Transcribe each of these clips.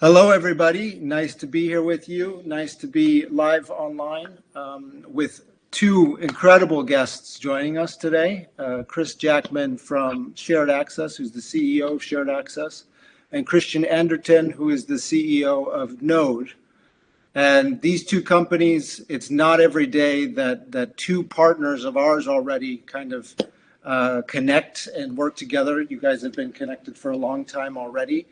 Hello, everybody. Nice to be here with you. Nice to be live online with two incredible guests joining us today. Chris Jackman from Shared Access, who's the CEO of Shared Access, and Christian Anderton, who is the CEO of Node. And these two companies, it's not every day that two partners of ours already kind of connect and work together. You guys have been connected for a long time already.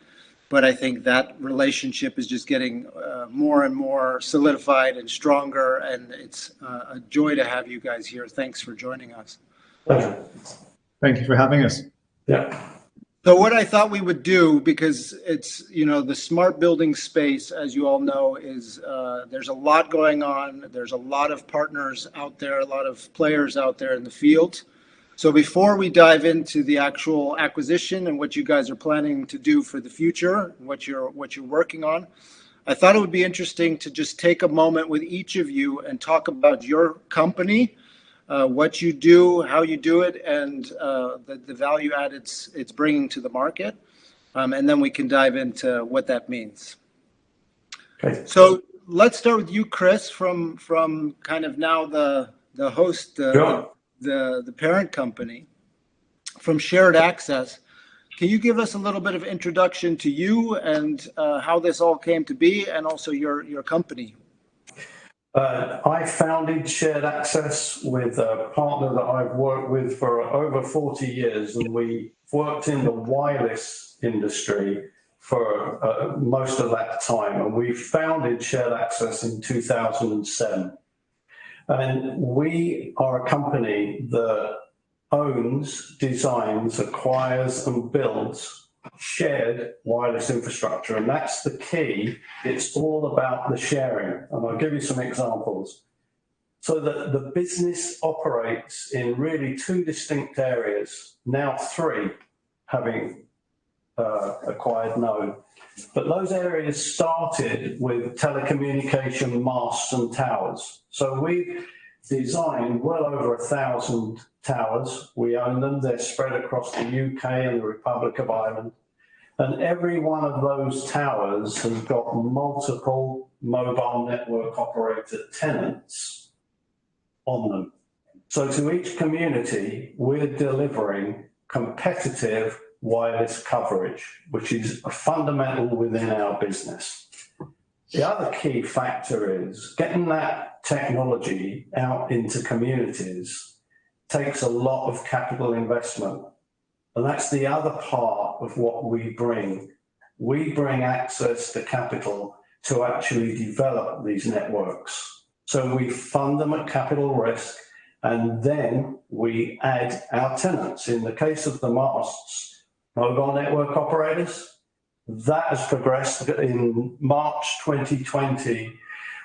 But I think that relationship is just getting more and more solidified and stronger, and it's a joy to have you guys here. Thanks for joining us. Pleasure. Thank you for having us. Yeah. So what I thought we would do, because it's, the smart building space, as you all know, is there's a lot going on. There's a lot of partners out there, a lot of players out there in the field. So before we dive into the actual acquisition and what you guys are planning to do for the future, what you're working on, I thought it would be interesting to just take a moment with each of you and talk about your company, what you do, how you do it, and the value add it's bringing to the market. And then we can dive into what that means. Okay. So let's start with you, Chris, from kind of now the host, Sure. the parent company from Shared Access. Can you give us a little bit of introduction to you and how this all came to be, and also your company? I founded Shared Access with a partner that I've worked with for over 40 years, and we worked in the wireless industry for most of that time. And we founded Shared Access in 2007. And we are a company that owns, designs, acquires, and builds shared wireless infrastructure. And that's the key. It's all about the sharing. And I'll give you some examples. So the business operates in really two distinct areas, now three, having acquired Node. But those areas started with telecommunication masts and towers. So we designed well over 1,000 towers. We own them. They're spread across the UK and the Republic of Ireland. And every one of those towers has got multiple mobile network operator tenants on them. So to each community, we're delivering competitive wireless coverage, which is fundamental within our business. The other key factor is getting that technology out into communities takes a lot of capital investment. And that's the other part of what we bring. We bring access to capital to actually develop these networks. So we fund them at capital risk, and then we add our tenants. In the case of the masts, mobile network operators, that has progressed. In March 2020,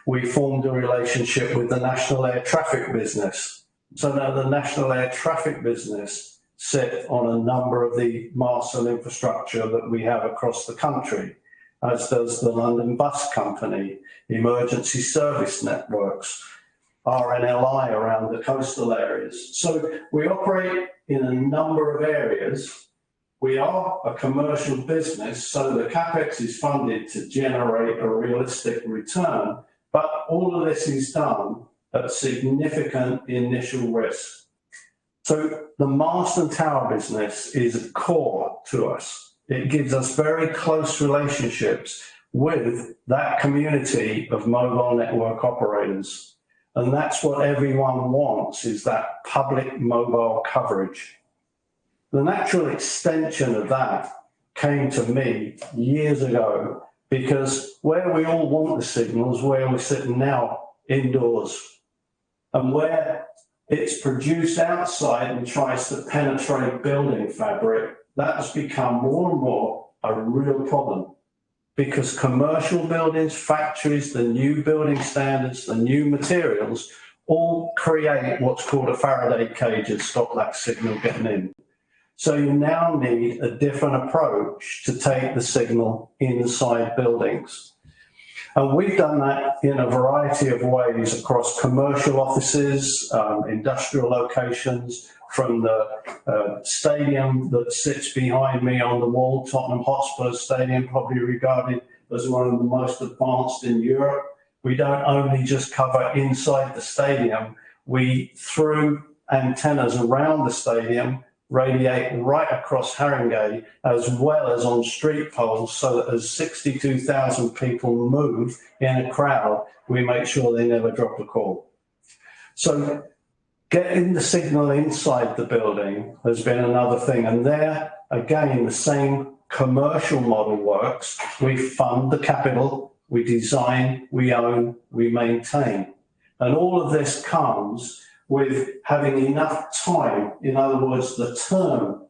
we formed a relationship with the National Air Traffic business. So now the National Air Traffic business sit on a number of the masts and infrastructure that we have across the country, as does the London Bus Company, Emergency Service Networks, RNLI around the coastal areas. So we operate in a number of areas. We are a commercial business, so the CapEx is funded to generate a realistic return, but all of this is done at significant initial risk. So the mast and tower business is core to us. It gives us very close relationships with that community of mobile network operators. And that's what everyone wants, is that public mobile coverage. The natural extension of that came to me years ago, because where we all want the signals, where we're sitting now indoors, and where it's produced outside and tries to penetrate building fabric, that has become more and more a real problem. Because commercial buildings, factories, the new building standards, the new materials, all create what's called a Faraday cage and stop that signal getting in. So you now need a different approach to take the signal inside buildings. And we've done that in a variety of ways across commercial offices, industrial locations, from the stadium that sits behind me on the wall, Tottenham Hotspur Stadium, probably regarded as one of the most advanced in Europe. We don't only just cover inside the stadium, we, through antennas around the stadium, radiate right across Haringey, as well as on street poles, so that as 62,000 people move in a crowd, we make sure they never drop a call. So getting the signal inside the building has been another thing. And there, again, the same commercial model works. We fund the capital, we design, we own, we maintain. And all of this comes with having enough time, in other words, the term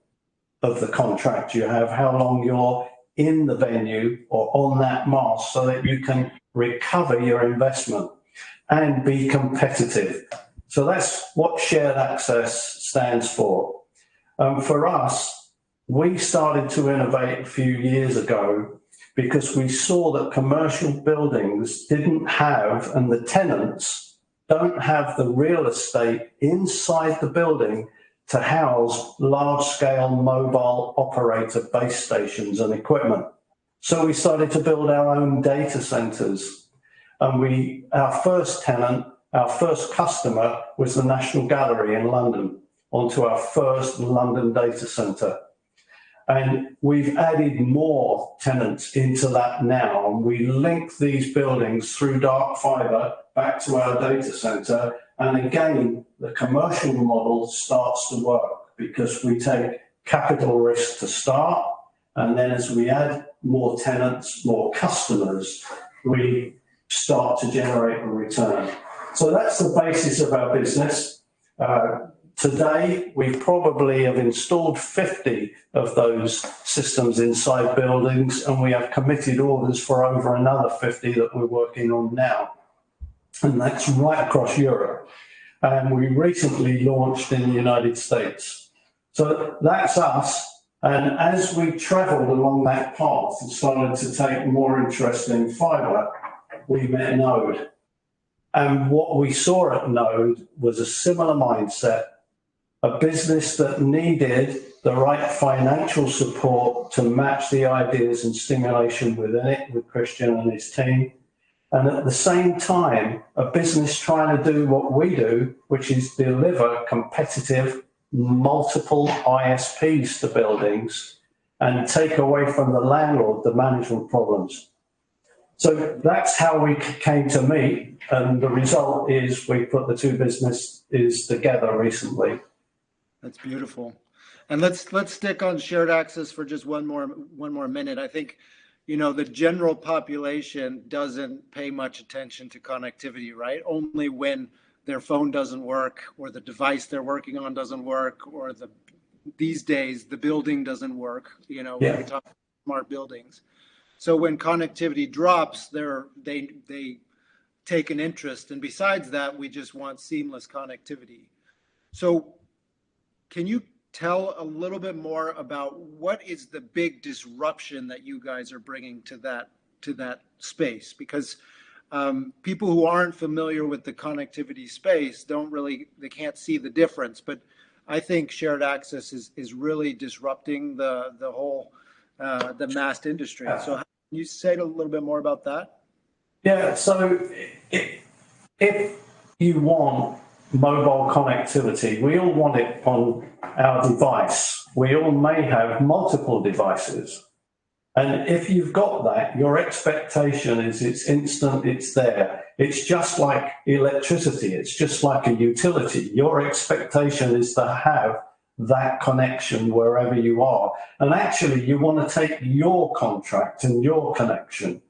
of the contract you have, how long you're in the venue or on that mast, so that you can recover your investment and be competitive. So that's what shared access stands for. For us, we started to innovate a few years ago because we saw that commercial buildings didn't have, and the tenants don't have the real estate inside the building to house large-scale mobile operator base stations and equipment. So we started to build our own data centers. And our first tenant, our first customer was the National Gallery in London, onto our first London data center. And we've added more tenants into that now. And we link these buildings through dark fibre back to our data center. And again, the commercial model starts to work because we take capital risk to start. And then as we add more tenants, more customers, we start to generate a return. So that's the basis of our business. Today, we probably have installed 50 of those systems inside buildings, and we have committed orders for over another 50 that we're working on now. And that's right across Europe. And we recently launched in the United States. So that's us. And as we traveled along that path and started to take more interest in fibre, we met Node. And what we saw at Node was a similar mindset, a business that needed the right financial support to match the ideas and stimulation within it with Christian and his team. And at the same time, a business trying to do what we do, which is deliver competitive, multiple ISPs to buildings and take away from the landlord the management problems. So that's how we came to meet. And the result is we put the two businesses together recently. That's beautiful. And let's stick on shared access for just one more minute. I think, the general population doesn't pay much attention to connectivity, right? Only when their phone doesn't work or the device they're working on doesn't work, or these days the building doesn't work, when we talk about smart buildings. So when connectivity drops, they take an interest. And besides that, we just want seamless connectivity. So can you tell a little bit more about what is the big disruption that you guys are bringing to that space? Because people who aren't familiar with the connectivity space they can't see the difference. But I think shared access is really disrupting the whole the mast industry. So can you say a little bit more about that? Yeah. So if you want mobile connectivity, we all want it on our device. We all may have multiple devices. And if you've got that, your expectation is it's instant, it's there. It's just like electricity. It's just like a utility. Your expectation is to have that connection wherever you are. And actually, you want to take your contract and your connection.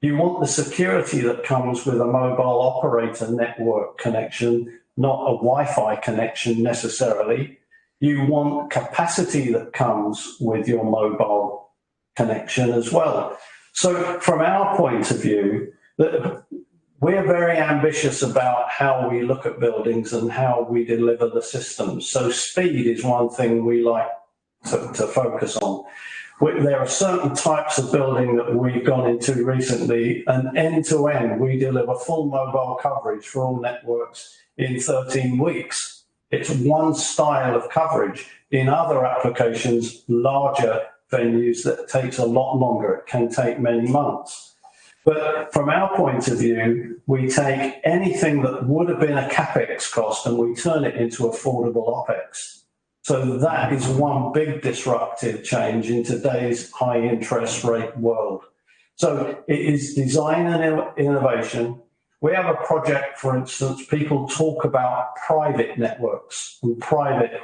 You want the security that comes with a mobile operator network connection, not a Wi-Fi connection necessarily. You want capacity that comes with your mobile connection as well. So from our point of view, we're very ambitious about how we look at buildings and how we deliver the systems. So speed is one thing we like to focus on. There are certain types of building that we've gone into recently, and end-to-end, we deliver full mobile coverage for all networks in 13 weeks. It's one style of coverage. In other applications, larger venues, that takes a lot longer. It can take many months. But from our point of view, we take anything that would have been a capex cost and we turn it into affordable opex. So that is one big disruptive change in today's high interest rate world. So it is design and innovation. We have a project, for instance, people talk about private networks and private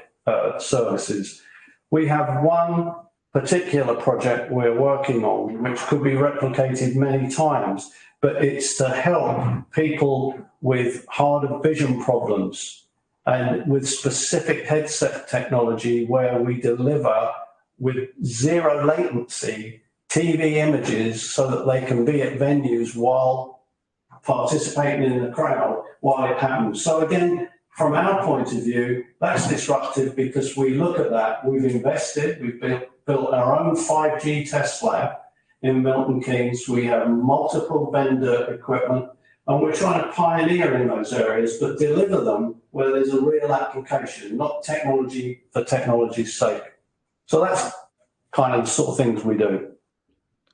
services. We have one particular project we're working on, which could be replicated many times, but it's to help people with hard of vision problems and with specific headset technology where we deliver with zero latency TV images so that they can be at venues while participating in the crowd while it happens. So again, from our point of view, that's disruptive because we look at that, we've invested, we've built our own 5G test lab in Milton Keynes. We have multiple vendor equipment and we're trying to pioneer in those areas, but deliver them where there's a real application, not technology for technology's sake. So that's kind of the sort of things we do.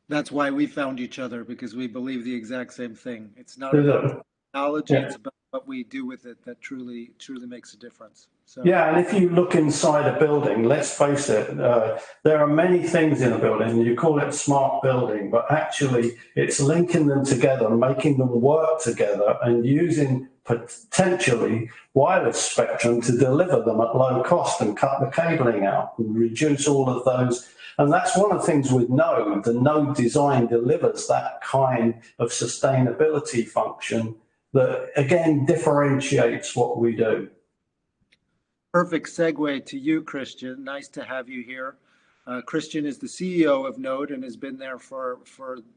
That's why we found each other, because we believe the exact same thing. It's not about technology, it's about what we do with it that truly makes a difference. So. Yeah, and if you look inside a building, let's face it, there are many things in a building, and you call it smart building, but actually it's linking them together, making them work together and using potentially wireless spectrum to deliver them at low cost and cut the cabling out and reduce all of those. And that's one of the things with Node. The Node design delivers that kind of sustainability function that, again, differentiates what we do. Perfect segue to you, Christian. Nice to have you here. Christian is the CEO of Node and has been there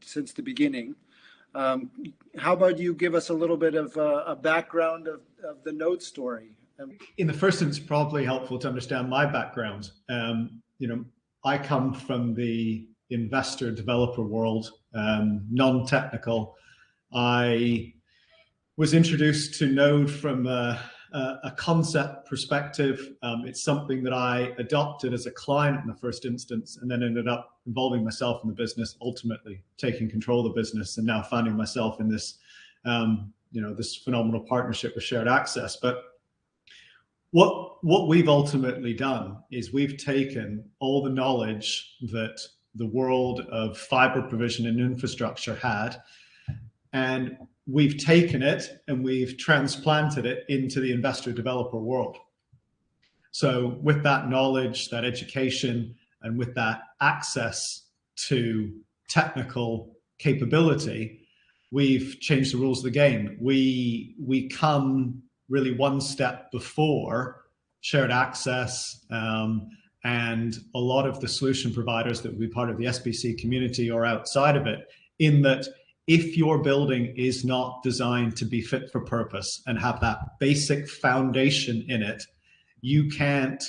since the beginning. How about you give us a little bit of a background of the Node story? In the first instance, probably helpful to understand my background. I come from the investor developer world, non-technical. I was introduced to Node from a concept perspective. It's something that I adopted as a client in the first instance, and then ended up involving myself in the business, ultimately taking control of the business, and now finding myself in this, this phenomenal partnership with Shared Access. But what we've ultimately done is we've taken all the knowledge that the world of fiber provision and infrastructure had, and we've taken it and we've transplanted it into the investor developer world. So with that knowledge, that education, and with that access to technical capability, we've changed the rules of the game. We come really one step before Shared Access and a lot of the solution providers that would be part of the SBC community or outside of it, in that if your building is not designed to be fit for purpose and have that basic foundation in it, you can't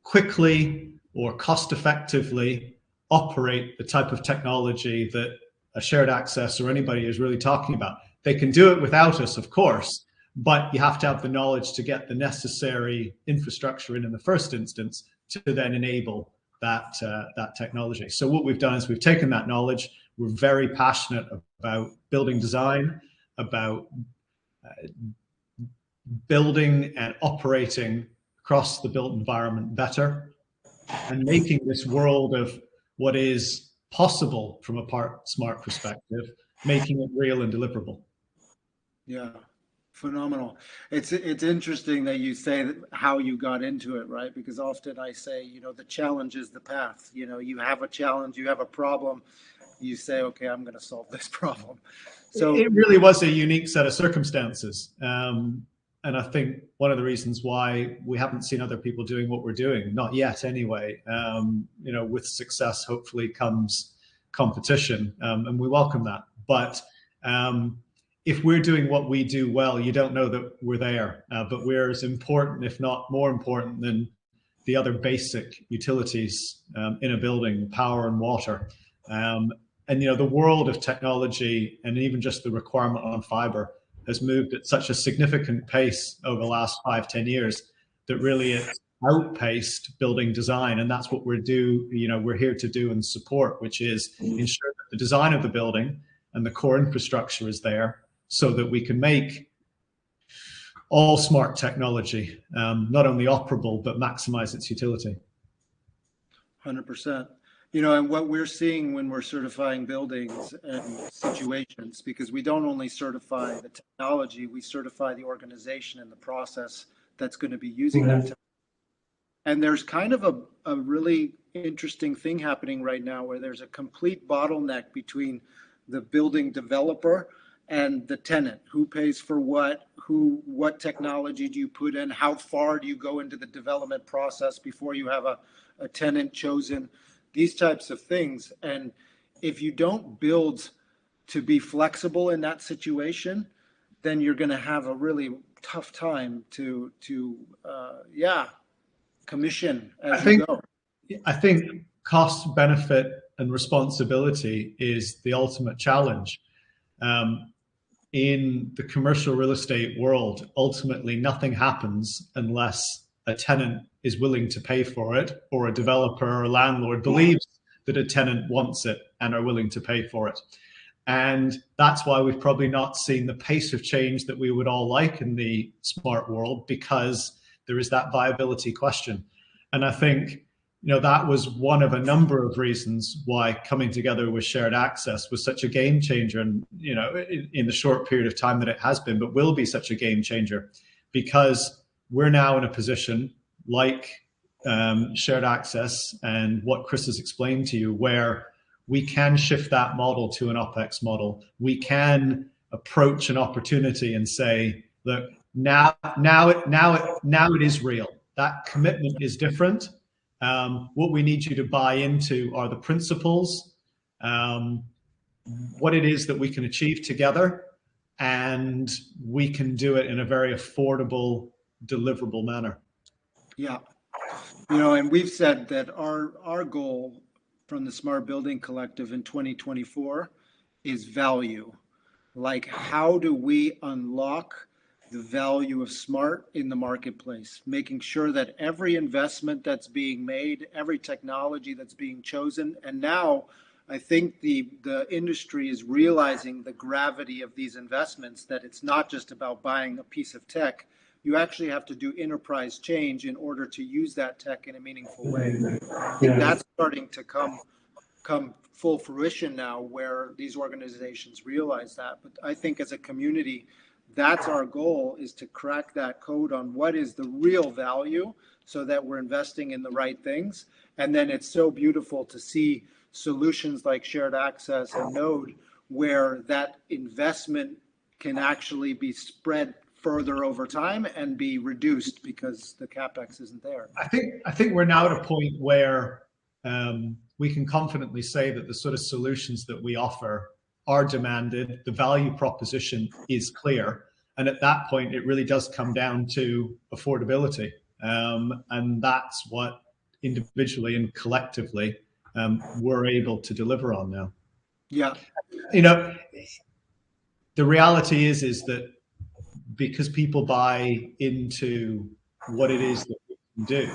quickly or cost effectively operate the type of technology that a Shared Access or anybody is really talking about. They can do it without us, of course, but you have to have the knowledge to get the necessary infrastructure in the first instance to then enable that technology. So what we've done is we've taken that knowledge. We're very passionate about building design, about building and operating across the built environment better, and making this world of what is possible from a smart perspective, making it real and deliverable. Yeah. Phenomenal. It's interesting that you say that how you got into it, right? Because often I say, the challenge is the path. You have a challenge, you have a problem, you say, okay, I'm going to solve this problem. So it really was a unique set of circumstances. And I think one of the reasons why we haven't seen other people doing what we're doing, not yet anyway, with success hopefully comes competition, and we welcome that. But if we're doing what we do well, you don't know that we're there, but we're as important, if not more important, than the other basic utilities in a building, power and water. And the world of technology and even just the requirement on fiber has moved at such a significant pace over the last 5-10 years that really it's outpaced building design. And that's what we're here to do and support, which is ensure that the design of the building and the core infrastructure is there so that we can make all smart technology not only operable, but maximize its utility. 100%. You know, and what we're seeing when we're certifying buildings and situations, because we don't only certify the technology, we certify the organization and the process that's going to be using that technology. And there's kind of a really interesting thing happening right now where there's a complete bottleneck between the building developer and the tenant. Who pays for what technology do you put in? How far do you go into the development process before you have a tenant chosen? These types of things. And if you don't build to be flexible in that situation, then you're going to have a really tough time to commission as you go. I think cost, benefit, and responsibility is the ultimate challenge. In the commercial real estate world, ultimately nothing happens unless a tenant is willing to pay for it, or a developer or a landlord believes that a tenant wants it and are willing to pay for it. And that's why we've probably not seen the pace of change that we would all like in the smart world, because there is that viability question. And I think, that was one of a number of reasons why coming together with shared access was such a game changer. And, in the short period of time that it has been, but will be such a game changer, because we're now in a position like shared access and what Chris has explained to you, where we can shift that model to an OpEx model. We can approach an opportunity and say, look, now it is real. That commitment is different. What we need you to buy into are the principles, what it is that we can achieve together, and we can do it in a very affordable, deliverable manner. Yeah. And we've said that our goal from the Smart Building Collective in 2024 is value. Like, how do we unlock the value of smart in the marketplace, making sure that every investment that's being made, every technology that's being chosen, and now I think the industry is realizing the gravity of these investments, that it's not just about buying a piece of tech. You actually have to do enterprise change in order to use that tech in a meaningful way. I think that's starting to come full fruition now, where these organizations realize that. But I think as a community, that's our goal, is to crack that code on what is the real value, so that we're investing in the right things. And then it's so beautiful to see solutions like shared access and Node, where that investment can actually be spread further over time and be reduced because the capex isn't there. I think we're now at a point where we can confidently say that the sort of solutions that we offer are demanded, the value proposition is clear, and at that point it really does come down to affordability, and that's what individually and collectively we're able to deliver on now. Yeah. The reality is that because people buy into what it is that we can do,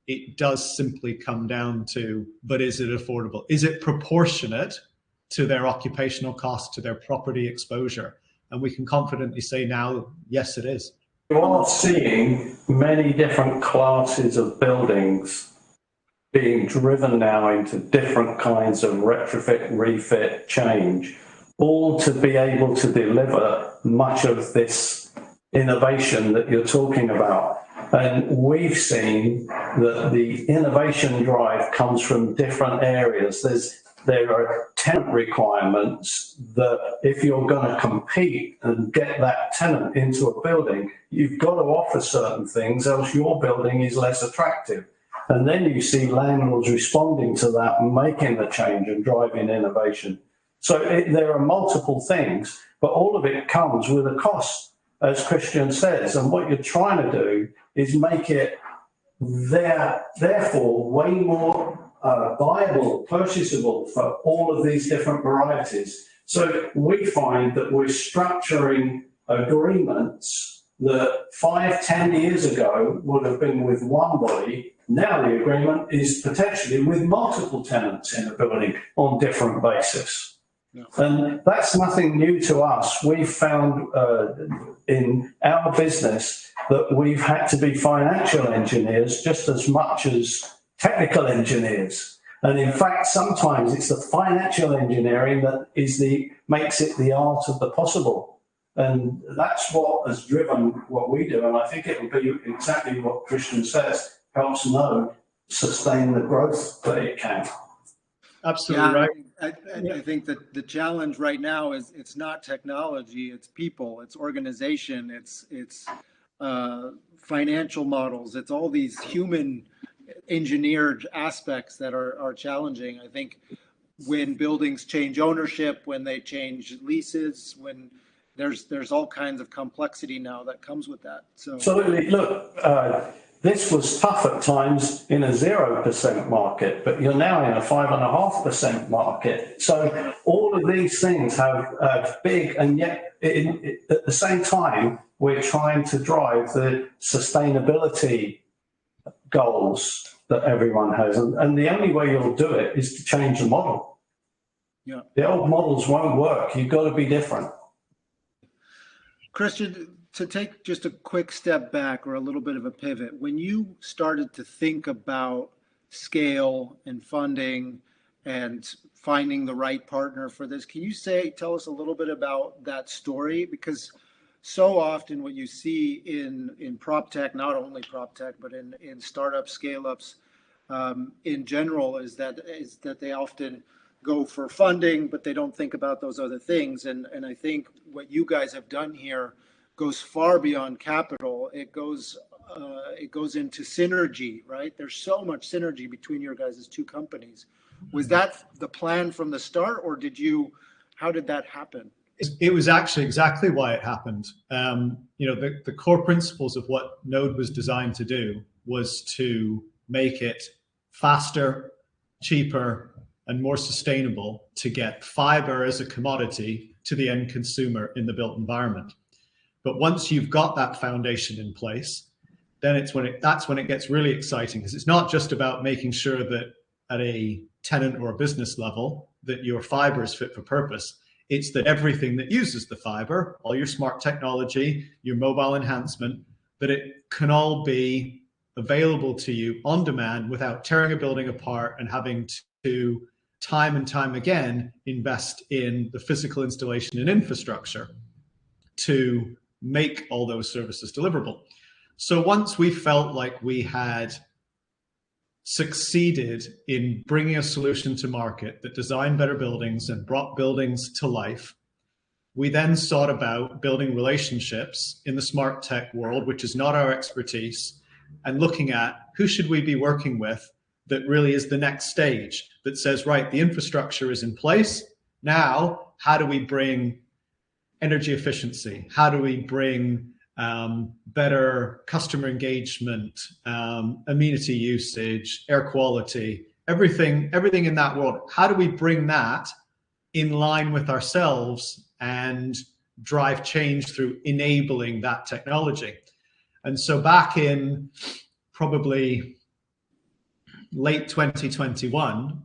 it does simply come down to, but is it affordable? Is it proportionate to their occupational cost, to their property exposure? And we can confidently say now, yes, it is. You are seeing many different classes of buildings being driven now into different kinds of retrofit, refit, change, all to be able to deliver much of this innovation that you're talking about. And we've seen that the innovation drive comes from different areas. There are tenant requirements that if you're going to compete and get that tenant into a building, you've got to offer certain things, else your building is less attractive. And then you see landlords responding to that and making the change and driving innovation. So there are multiple things, but all of it comes with a cost, as Christian says. And what you're trying to do is make it therefore way more viable, purchasable for all of these different varieties. So we find that we're structuring agreements that 5-10 years ago would have been with one body. Now the agreement is potentially with multiple tenants in a building on different basis. No. And that's nothing new to us. We've found in our business that we've had to be financial engineers just as much as technical engineers. And in fact, sometimes it's the financial engineering that makes it the art of the possible. And that's what has driven what we do. And I think it will be exactly what Christian says, helps Node sustain the growth that it can. Absolutely right. I think that the challenge right now is it's not technology, it's people, it's organization, it's financial models, it's all these human engineered aspects that are challenging. I think when buildings change ownership, when they change leases, when there's all kinds of complexity now that comes with that. So absolutely. Look, this was tough at times in a 0% market, but you're now in a 5.5% market. So all of these things have big, and yet at the same time, we're trying to drive the sustainability goals that everyone has. And the only way you'll do it is to change the model. Yeah. The old models won't work. You've got to be different. Christian, to take just a quick step back or a little bit of a pivot, when you started to think about scale and funding and finding the right partner for this, can you tell us a little bit about that story? Because so often what you see in prop tech, not only prop tech, but in startup scale ups in general, is that they often go for funding, but they don't think about those other things. And I think what you guys have done here goes far beyond capital. It goes into synergy, right? There's so much synergy between your guys' two companies. Was that the plan from the start, or how did that happen? It was actually exactly why it happened. The core principles of what Node was designed to do was to make it faster, cheaper, and more sustainable to get fiber as a commodity to the end consumer in the built environment. But once you've got that foundation in place, then that's when it gets really exciting, because it's not just about making sure that at a tenant or a business level that your fiber is fit for purpose. It's that everything that uses the fiber, all your smart technology, your mobile enhancement, that it can all be available to you on demand without tearing a building apart and having to time and time again invest in the physical installation and infrastructure to make all those services deliverable. So once we felt like we had succeeded in bringing a solution to market that designed better buildings and brought buildings to life, we then sought about building relationships in the smart tech world, which is not our expertise, and looking at who should we be working with that really is the next stage that says, right, the infrastructure is in place. Now, how do we bring energy efficiency? How do we bring better customer engagement, amenity usage, air quality, everything in that world? How do we bring that in line with ourselves and drive change through enabling that technology? And so back in probably late 2021,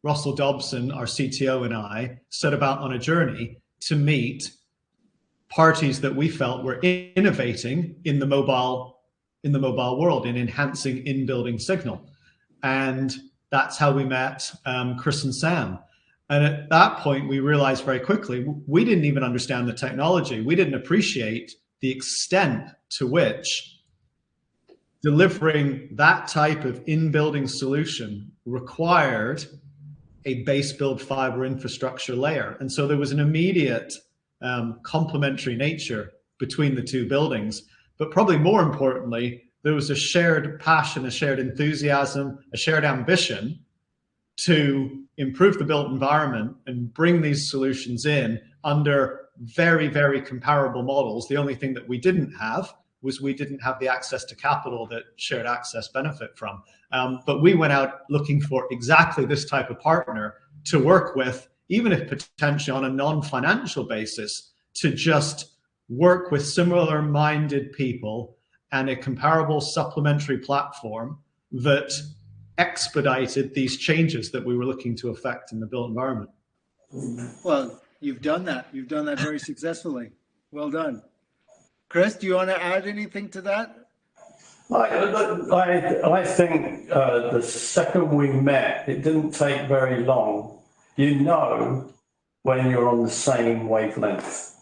Russell Dobson, our CTO, and I set about on a journey to meet parties that we felt were innovating in the mobile world, in enhancing in-building signal. And that's how we met Chris and Sam. And at that point, we realized very quickly, we didn't even understand the technology. We didn't appreciate the extent to which delivering that type of in-building solution required a base build fiber infrastructure layer. And so there was an immediate complementary nature between the two buildings. But probably more importantly, there was a shared passion, a shared enthusiasm, a shared ambition to improve the built environment and bring these solutions in under very, very comparable models. The only thing that we didn't have was we didn't have the access to capital that shared access benefit from. But we went out looking for exactly this type of partner to work with, even if potentially on a non-financial basis, to just work with similar-minded people and a comparable supplementary platform that expedited these changes that we were looking to affect in the built environment. Well, you've done that. You've done that very successfully. Well done. Chris, do you want to add anything to that? I think the second we met, it didn't take very long. You know when you're on the same wavelength.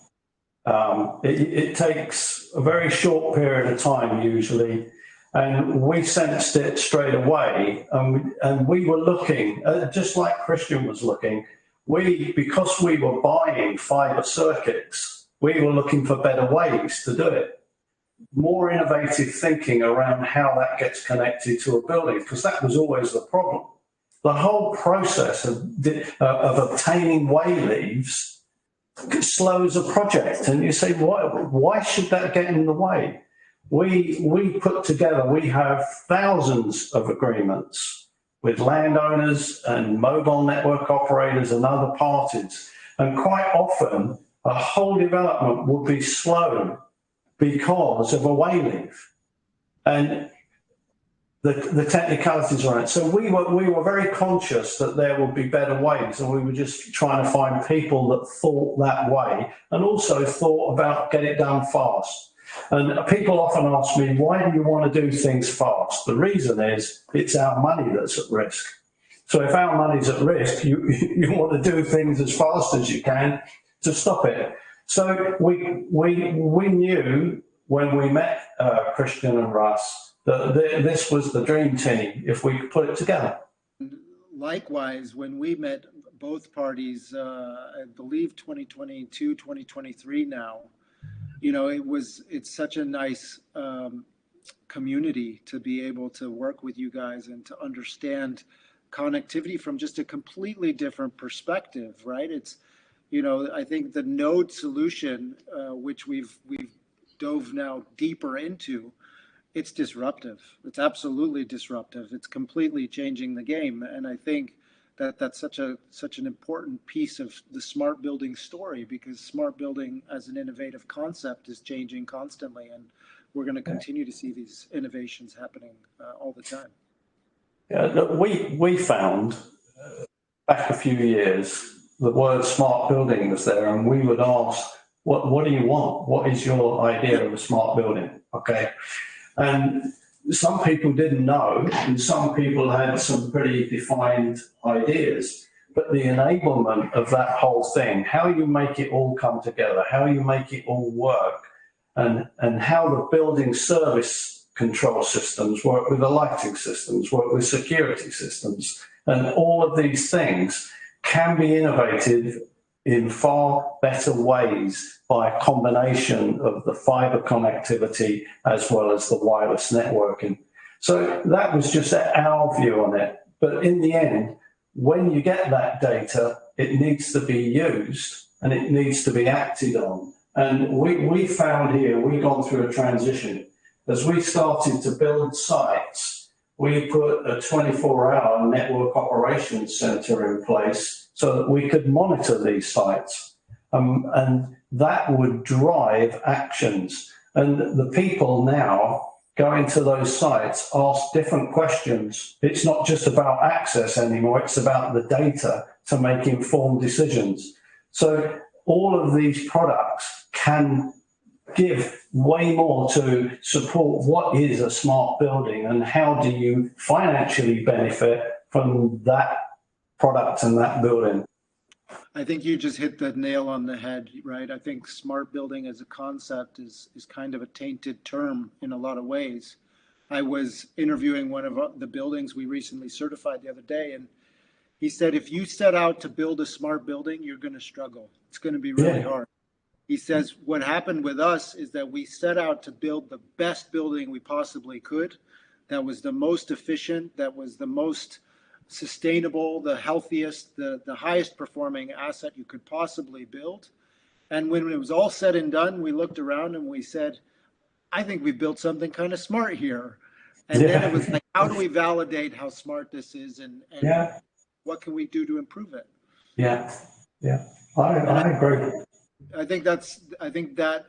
It takes a very short period of time usually, and we sensed it straight away. And we were looking, just like Christian was looking, because we were buying fibre circuits, we were looking for better ways to do it. More innovative thinking around how that gets connected to a building, because that was always the problem. The whole process of obtaining way leaves slows a project, and you say, why should that get in the way? We put together, we have thousands of agreements with landowners and mobile network operators and other parties, and quite often a whole development would be slowed because of a way leave. And the technicalities around it. So we were very conscious that there would be better ways, and we were just trying to find people that thought that way and also thought about get it done fast. And people often ask me, why do you want to do things fast? The reason is it's our money that's at risk. So if our money's at risk, you want to do things as fast as you can to stop it. So we knew when we met Christian and Russ that this was the dream team if we could put it together. Likewise, when we met both parties, I believe 2022, 2023 now, you know, it's such a nice community to be able to work with you guys and to understand connectivity from just a completely different perspective, right? It's, you know, I think the node solution, which we've dove now deeper into, it's disruptive. It's absolutely disruptive. It's completely changing the game. And I think that that's such an important piece of the smart building story, because smart building as an innovative concept is changing constantly. And we're going to continue to see these innovations happening all the time. Yeah, look, we found back a few years, the word smart building was there, and we would ask, what do you want? What is your idea of a smart building? Okay. And some people didn't know, and some people had some pretty defined ideas. But the enablement of that whole thing, how you make it all come together, how you make it all work, and how the building service control systems work with the lighting systems, work with security systems, and all of these things can be innovated in far better ways by a combination of the fibre connectivity as well as the wireless networking. So that was just our view on it. But in the end, when you get that data, it needs to be used and it needs to be acted on. And we found here, we've gone through a transition. As we started to build sites, we put a 24-hour network operations center in place so that we could monitor these sites. And that would drive actions. And the people now going to those sites ask different questions. It's not just about access anymore, it's about the data to make informed decisions. So all of these products can give way more to support what is a smart building and how do you financially benefit from that product and that building. I think you just hit the nail on the head, right? I think smart building as a concept is kind of a tainted term in a lot of ways. I was interviewing one of the buildings we recently certified the other day, and he said, if you set out to build a smart building, you're going to struggle. It's going to be really hard. He says, what happened with us is that we set out to build the best building we possibly could, that was the most efficient, that was the most sustainable, the healthiest, the highest performing asset you could possibly build. And when it was all said and done, we looked around and we said, I think we built something kind of smart here. And then it was like, how do we validate how smart this is, and what can we do to improve it? I agree. I think that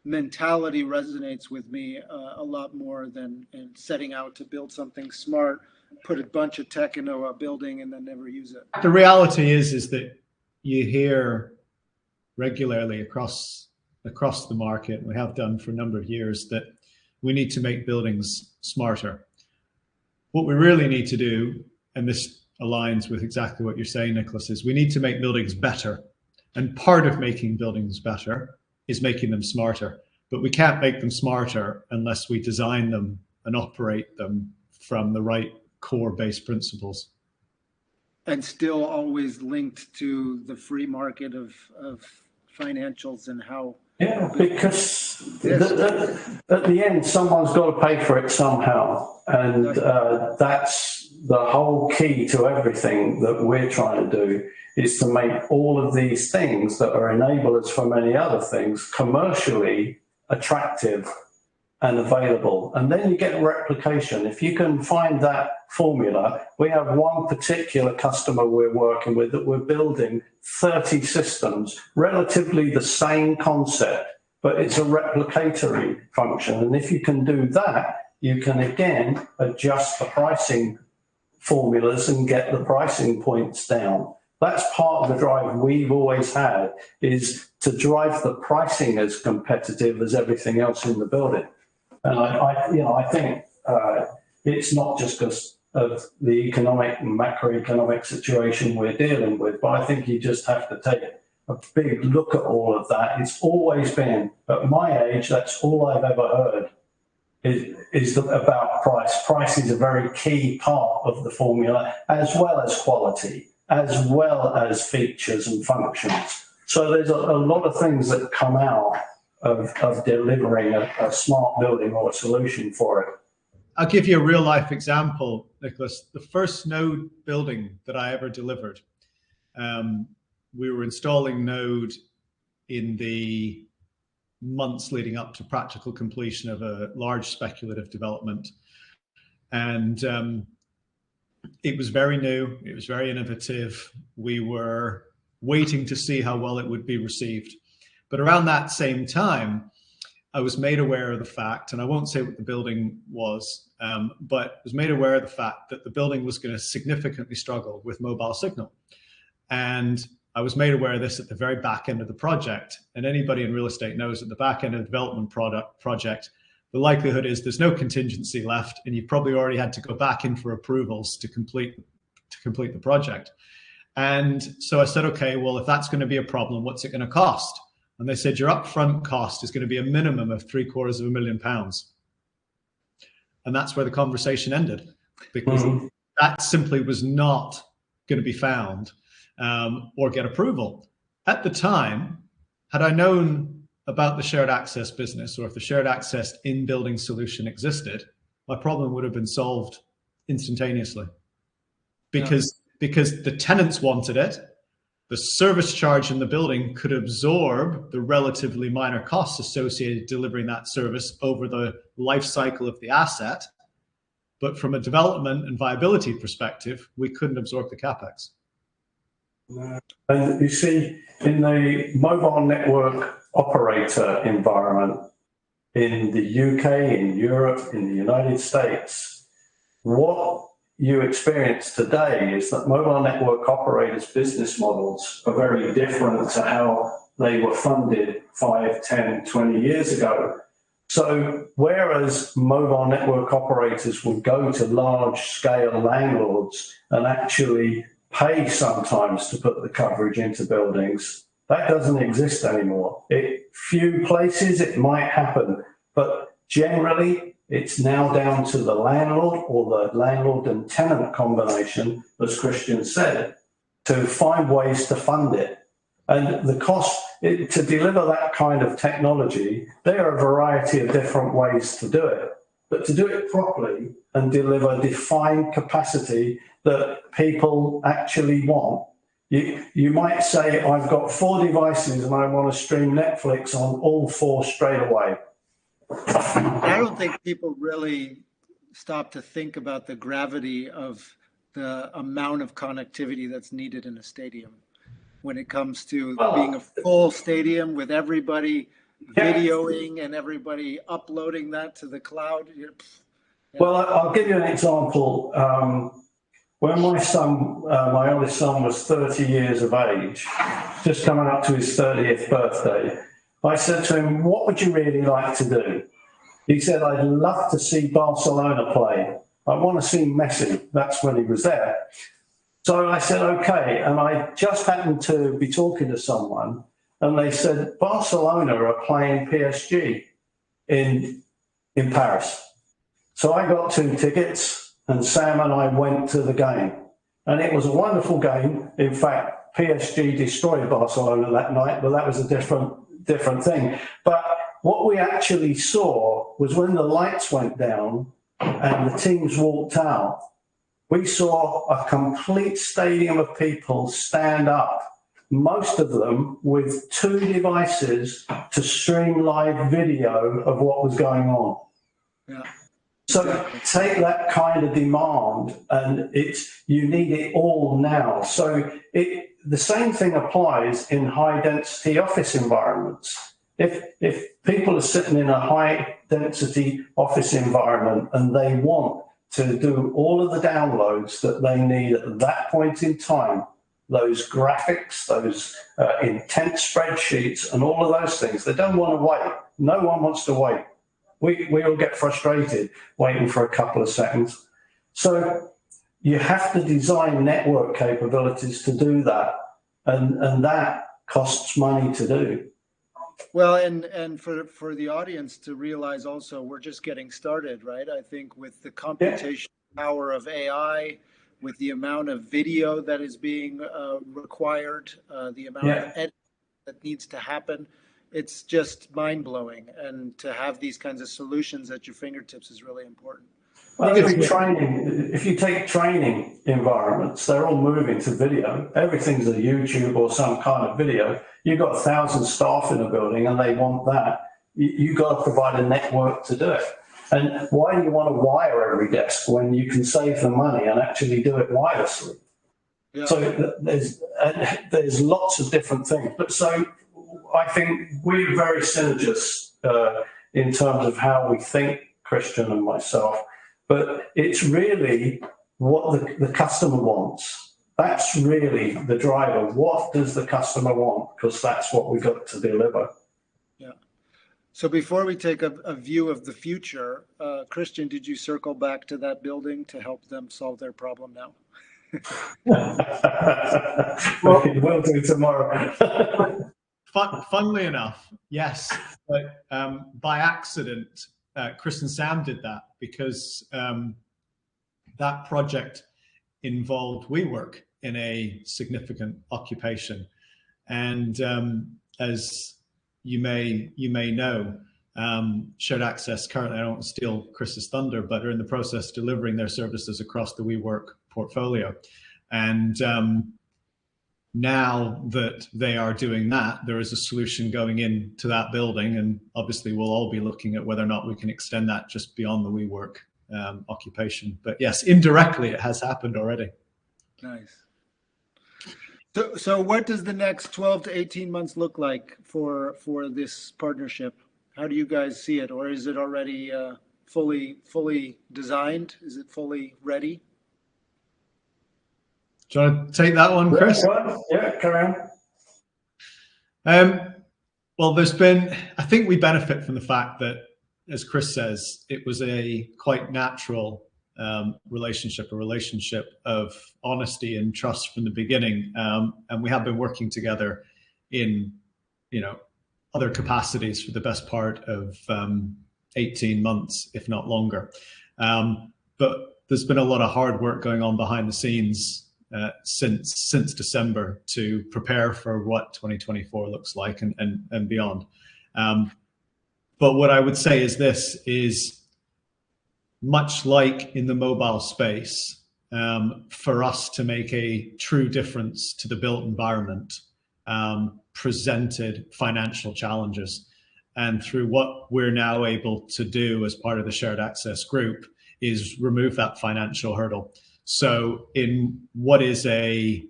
mentality resonates with me a lot more than setting out to build something smart, put a bunch of tech into a building and then never use it. The reality is that you hear regularly across the market, we have done for a number of years, that we need to make buildings smarter. What we really need to do, and this aligns with exactly what you're saying, Nicholas, is we need to make buildings better. And part of making buildings better is making them smarter. But we can't make them smarter unless we design them and operate them from the right core base principles. And still always linked to the free market of financials and how. Yeah, because at the end, someone's got to pay for it somehow. And that's the whole key to everything that we're trying to do, is to make all of these things that are enablers for many other things commercially attractive and available. And then you get replication. If you can find that formula, we have one particular customer we're working with that we're building 30 systems, relatively the same concept, but it's a replicatory function. And if you can do that, you can again adjust the pricing formulas and get the pricing points down. That's part of the drive we've always had, is to drive the pricing as competitive as everything else in the building. And I think it's not just because of the economic and macroeconomic situation we're dealing with, but I think you just have to take a big look at all of that. It's always been, at my age, that's all I've ever heard is about price. Price is a very key part of the formula, as well as quality, as well as features and functions. So there's a lot of things that come out of delivering a smart building or a solution for it. I'll give you a real life example, Nicholas. The first Node building that I ever delivered, we were installing Node in the months leading up to practical completion of a large speculative development. And it was very new, it was very innovative. We were waiting to see how well it would be received. But around that same time, I was made aware of the fact, and I won't say what the building was, but was made aware of the fact that the building was going to significantly struggle with mobile signal. And I was made aware of this at the very back end of the project. And anybody in real estate knows at the back end of the development project, the likelihood is there's no contingency left, and you've probably already had to go back in for approvals to complete the project. And so I said, okay, well, if that's going to be a problem, what's it going to cost? And they said, your upfront cost is going to be a minimum of £750,000. And that's where the conversation ended, because that simply was not going to be found or get approval. At the time, had I known about the shared access business, or if the shared access in-building solution existed, my problem would have been solved instantaneously. Because the tenants wanted it, the service charge in the building could absorb the relatively minor costs associated delivering that service over the life cycle of the asset. But from a development and viability perspective, we couldn't absorb the CapEx. And you see, in the mobile network operator environment, in the UK, in Europe, in the United States, what you experience today is that mobile network operators' business models are very different to how they were funded 5, 10, 20 years ago. So whereas mobile network operators would go to large-scale landlords and actually pay sometimes to put the coverage into buildings, that doesn't exist anymore. Few places it might happen, but generally it's now down to the landlord, or the landlord and tenant combination, as Christian said, to find ways to fund it. And the cost to deliver that kind of technology, there are a variety of different ways to do it. But to do it properly and deliver defined capacity that people actually want, you might say, I've got 4 devices and I want to stream Netflix on all 4 straight away. I don't think people really stop to think about the gravity of the amount of connectivity that's needed in a stadium when it comes to being a full stadium with everybody videoing and everybody uploading that to the cloud. Well, I'll give you an example. when my oldest son was 30 years of age, just coming up to his 30th birthday, I said to him, what would you really like to do? He said, I'd love to see Barcelona play. I want to see Messi. That's when he was there. So I said, okay. And I just happened to be talking to someone and they said, Barcelona are playing PSG in Paris. So I got 2 tickets and Sam and I went to the game. And it was a wonderful game. In fact, PSG destroyed Barcelona that night, but that was a different thing. But what we actually saw was when the lights went down and the teams walked out, we saw a complete stadium of people stand up, most of them with 2 devices to stream live video of what was going on. Yeah. So take that kind of demand and you need it all now. So the same thing applies in high density office environments. If people are sitting in a high density office environment and they want to do all of the downloads that they need at that point in time, those graphics, those intense spreadsheets and all of those things, they don't want to wait. No one wants to wait. We all get frustrated waiting for a couple of seconds. So you have to design network capabilities to do that. And that costs money to do. Well, and for the audience to realize also, we're just getting started, right? I think with the computational power of AI, with the amount of video that is being required, the amount of editing that needs to happen, it's just mind-blowing. And to have these kinds of solutions at your fingertips is really important. Well, if you take training environments, they're all moving to video. Everything's a YouTube or some kind of video. You've got 1,000 staff in a building and they want that. You've got to provide a network to do it. And why do you want to wire every desk when you can save the money and actually do it wirelessly? Yeah. So there's lots of different things. But so I think we're very synergist in terms of how we think, Christian and myself. But it's really what the customer wants. That's really the driver. What does the customer want? Because that's what we've got to deliver. Yeah. So before we take a view of the future, Christian, did you circle back to that building to help them solve their problem now? We'll do tomorrow. Funnily enough, yes. But by accident, Chris and Sam did that because that project involved WeWork in a significant occupation. And as you may know, Shared Access currently, I don't want to steal Chris's thunder, but are in the process of delivering their services across the WeWork portfolio. And now that they are doing that, there is a solution going into that building, and obviously we'll all be looking at whether or not we can extend that just beyond the WeWork occupation. But yes, indirectly it has happened already. Nice. So what does the next 12 to 18 months look like for this partnership? How do you guys see it? Or is it already fully designed? Is it fully ready? Do you want to take that one, Chris? Yeah, carry on. Well, I think we benefit from the fact that, as Chris says, it was a quite natural relationship of honesty and trust from the beginning. And we have been working together in, other capacities for the best part of 18 months, if not longer. But there's been a lot of hard work going on behind the scenes since December to prepare for what 2024 looks like and beyond. But what I would say is this is, much like in the mobile space, for us to make a true difference to the built environment, presented financial challenges. And through what we're now able to do as part of the Shared Access group is remove that financial hurdle. So in what is a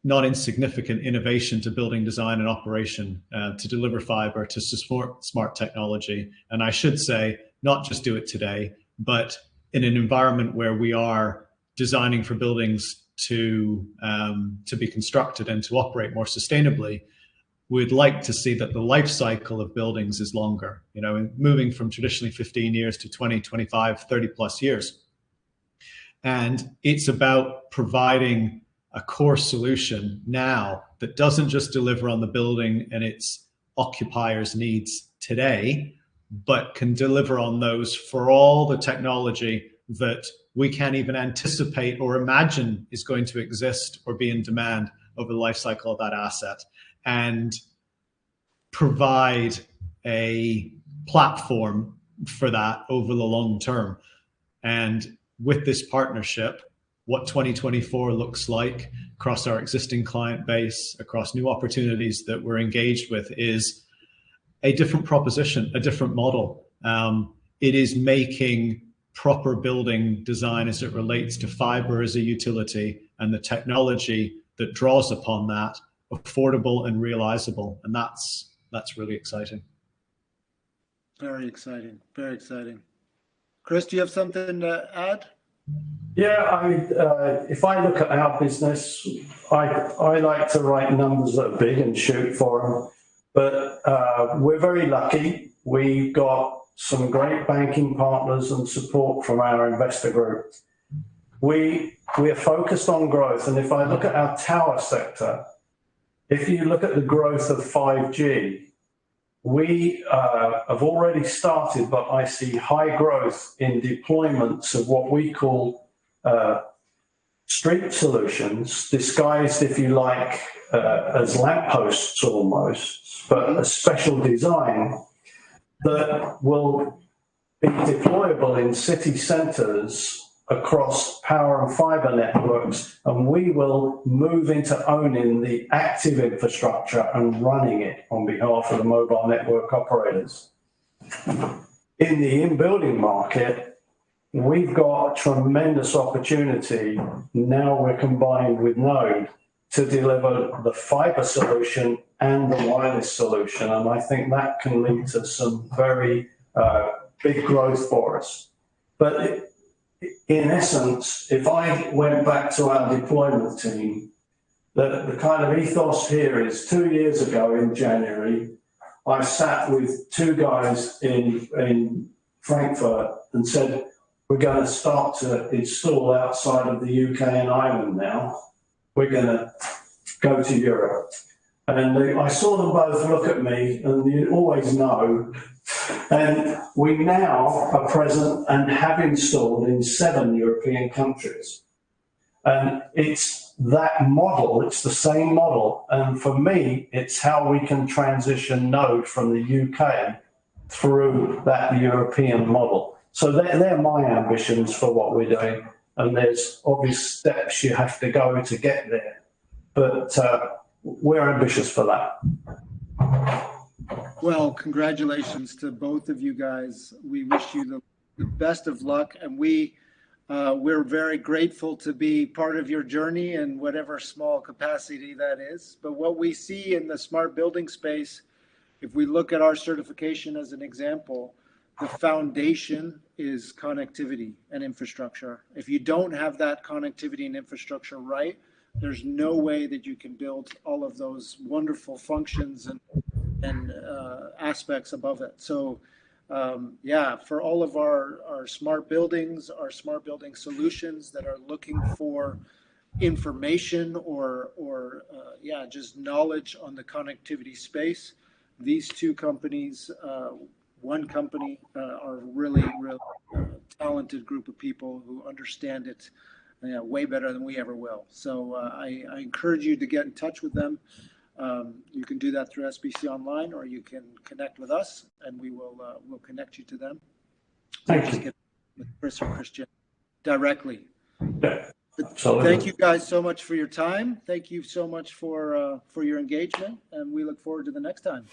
not insignificant innovation to building design and operation, to deliver fiber, to support smart technology, and I should say, not just do it today, but in an environment where we are designing for buildings to be constructed and to operate more sustainably, we'd like to see that the life cycle of buildings is longer, moving from traditionally 15 years to 20, 25, 30 plus years. And it's about providing a core solution now that doesn't just deliver on the building and its occupiers' needs today, but can deliver on those for all the technology that we can't even anticipate or imagine is going to exist or be in demand over the life cycle of that asset, and provide a platform for that over the long term. And with this partnership, what 2024 looks like across our existing client base, across new opportunities that we're engaged with, is a different proposition, a different model. It is making proper building design as it relates to fiber as a utility and the technology that draws upon that affordable and realizable. And that's really exciting. Very exciting. Very exciting. Chris, do you have something to add? Yeah, if I look at our business, I like to write numbers that are big and shoot for them. But we're very lucky. We've got some great banking partners and support from our investor group. We are focused on growth. And if I look at our tower sector, if you look at the growth of 5G, we have already started, but I see high growth in deployments of what we call street solutions, disguised, if you like, as lampposts almost, but a special design that will be deployable in city centres across power and fibre networks, and we will move into owning the active infrastructure and running it on behalf of the mobile network operators. In the in-building market, we've got a tremendous opportunity. Now we're combined with Node to deliver the fibre solution and the wireless solution, and I think that can lead to some very big growth for us. But in essence, if I went back to our deployment team, the kind of ethos here is 2 years ago in January, I sat with two guys in Frankfurt and said, we're going to start to install outside of the UK and Ireland now. We're going to go to Europe. And I saw them both look at me, and you always know. And we now are present and have installed in 7 European countries. And it's that model, it's the same model. And for me, it's how we can transition Node from the UK through that European model. So they're my ambitions for what we're doing. And there's obvious steps you have to go to get there. But we're ambitious for that. Well, congratulations to both of you guys. We wish you the best of luck, and we're very grateful to be part of your journey in whatever small capacity that is. But what we see in the smart building space, if we look at our certification as an example, the foundation is connectivity and infrastructure. If you don't have that connectivity and infrastructure right, there's no way that you can build all of those wonderful functions and aspects above it. So for all of our smart buildings, our smart building solutions that are looking for information or just knowledge on the connectivity space, these two companies, one company, are really talented group of people who understand it way better than we ever will. So I encourage you to get in touch with them. You can do that through SBC Online, or you can connect with us, and we'll connect you to them. Thank you. Get with Chris or Christian directly. Yeah, absolutely. Thank you guys so much for your time. Thank you so much for your engagement, and we look forward to the next time.